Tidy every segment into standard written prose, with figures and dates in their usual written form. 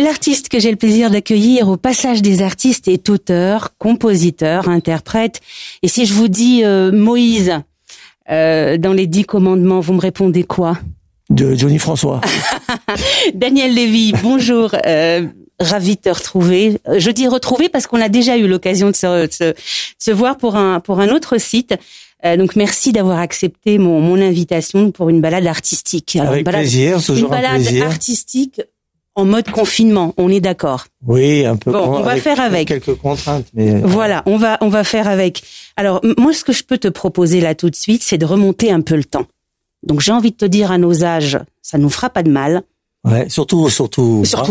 L'artiste que j'ai le plaisir d'accueillir au Passage des Artistes est auteur, compositeur, interprète. Et si je vous dis Moïse dans les 10 commandements, vous me répondez quoi? De Johnny François. Daniel Lévy, bonjour. Ravi de te retrouver. Je dis retrouver parce qu'on a déjà eu l'occasion de se voir pour un autre site. Donc merci d'avoir accepté mon invitation pour une balade artistique. Alors, avec plaisir, toujours un plaisir. Une balade artistique en mode confinement, on est d'accord? Oui, un peu. Bon, on va faire avec. Quelques contraintes, mais voilà, on va faire avec. Alors moi, ce que je peux te proposer là tout de suite, c'est de remonter un peu le temps. Donc j'ai envie de te dire à nos âges, ça nous fera pas de mal. Ouais, surtout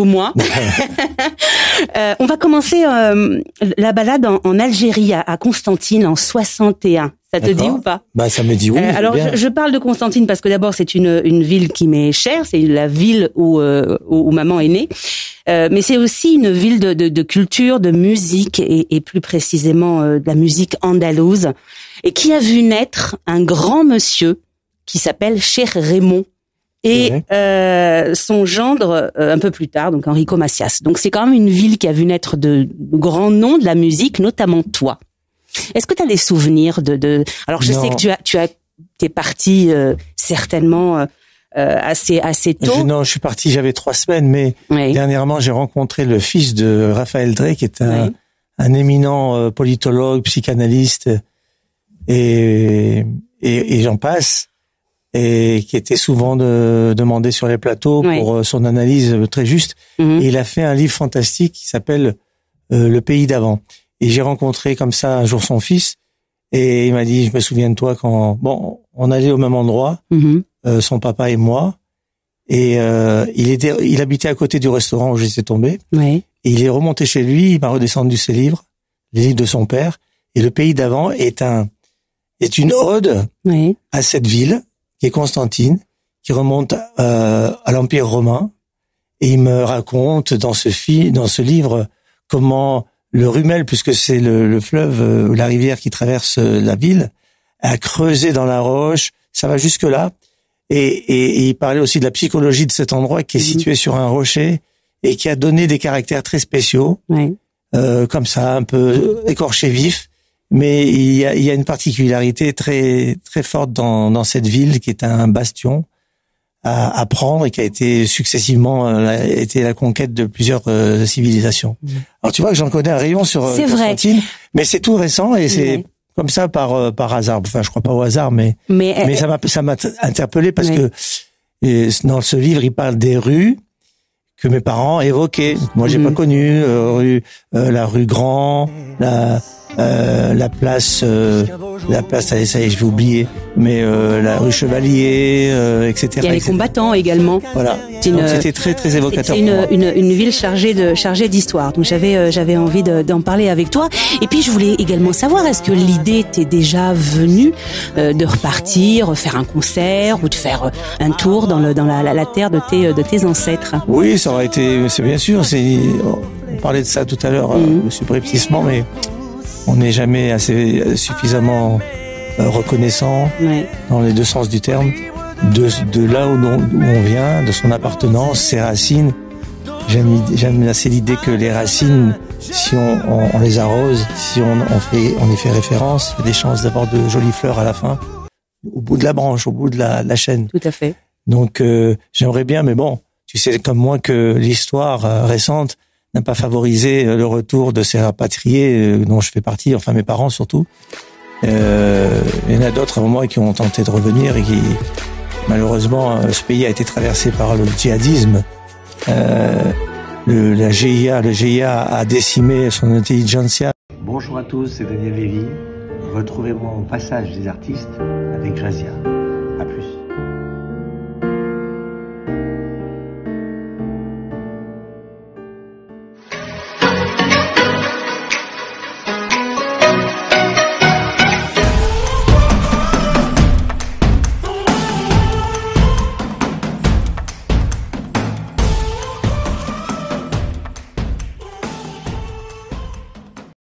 moi. On va commencer la balade en Algérie, à Constantine, en 61. Ça te dit ou pas? Bah, ça me dit oui. Alors, je parle de Constantine parce que d'abord, c'est une ville qui m'est chère. C'est la ville où maman est née. Mais c'est aussi une ville de culture, de musique et plus précisément de la musique andalouse. Et qui a vu naître un grand monsieur qui s'appelle Cheikh Raymond. Et son gendre un peu plus tard, donc Enrico Macias. Donc c'est quand même une ville qui a vu naître de grands noms de la musique, notamment toi. Est-ce que tu as des souvenirs de Alors je sais que t'es parti certainement assez tôt. Non, je suis parti, j'avais 3 semaines, mais dernièrement j'ai rencontré le fils de Raphaël Drey, qui est un éminent politologue, psychanalyste, et j'en passe. Et qui était souvent demandé sur les plateaux pour son analyse très juste. Et il a fait un livre fantastique qui s'appelle Le pays d'avant. Et j'ai rencontré comme ça un jour son fils, et il m'a dit, je me souviens de toi quand on allait au même endroit, son papa et moi, et il habitait à côté du restaurant où j'étais tombé. Et il est remonté chez lui, il m'a redescendu ses livres, les livres de son père, et Le pays d'avant est une ode à cette ville qui est Constantine, qui remonte à l'Empire romain, et il me raconte dans ce livre comment le Rumel, puisque c'est le fleuve ou la rivière qui traverse la ville, a creusé dans la roche, ça va jusque là, et il parlait aussi de la psychologie de cet endroit qui est situé sur un rocher et qui a donné des caractères très spéciaux, comme ça, un peu écorché vif. Mais il y a une particularité très très forte dans cette ville qui est un bastion à prendre et qui a été successivement été la conquête de plusieurs civilisations. Alors tu vois que j'en connais un rayon sur Constantine, mais c'est tout récent et c'est comme ça par hasard. Enfin, je crois pas au hasard, mais ça m'a interpellé parce que dans ce livre il parle des rues que mes parents évoquaient. Moi, j'ai pas connu la rue Grand, la place, ça y est, je vais oublier, mais la rue Chevalier, etc. Il y a les combattants également. Voilà. Donc c'était très très évocateur. C'est une ville chargée d'histoire. Donc j'avais envie d'en parler avec toi. Et puis je voulais également savoir, est-ce que l'idée t'est déjà venue de repartir, faire un concert ou de faire un tour dans la terre de tes ancêtres? Oui, ça aurait été, c'est bien sûr. On parlait de ça tout à l'heure, le subrepticement, mais on n'est jamais suffisamment reconnaissant dans les deux sens du terme de là où on vient, de son appartenance, ses racines. J'aime assez l'idée que les racines, si on les arrose, si on y fait référence, il y a des chances d'avoir de jolies fleurs à la fin, au bout de la branche, au bout de la chaîne. Tout à fait. Donc j'aimerais bien, mais bon, tu sais comme moi que l'histoire récente n'a pas favorisé le retour de ces rapatriés dont je fais partie, enfin mes parents surtout. Il y en a d'autres avant moi qui ont tenté de revenir et qui, malheureusement, ce pays a été traversé par le djihadisme. Le GIA a décimé son intelligentsia. Bonjour à tous, c'est Daniel Lévy. Retrouvez-moi au Passage des Artistes avec Jazia.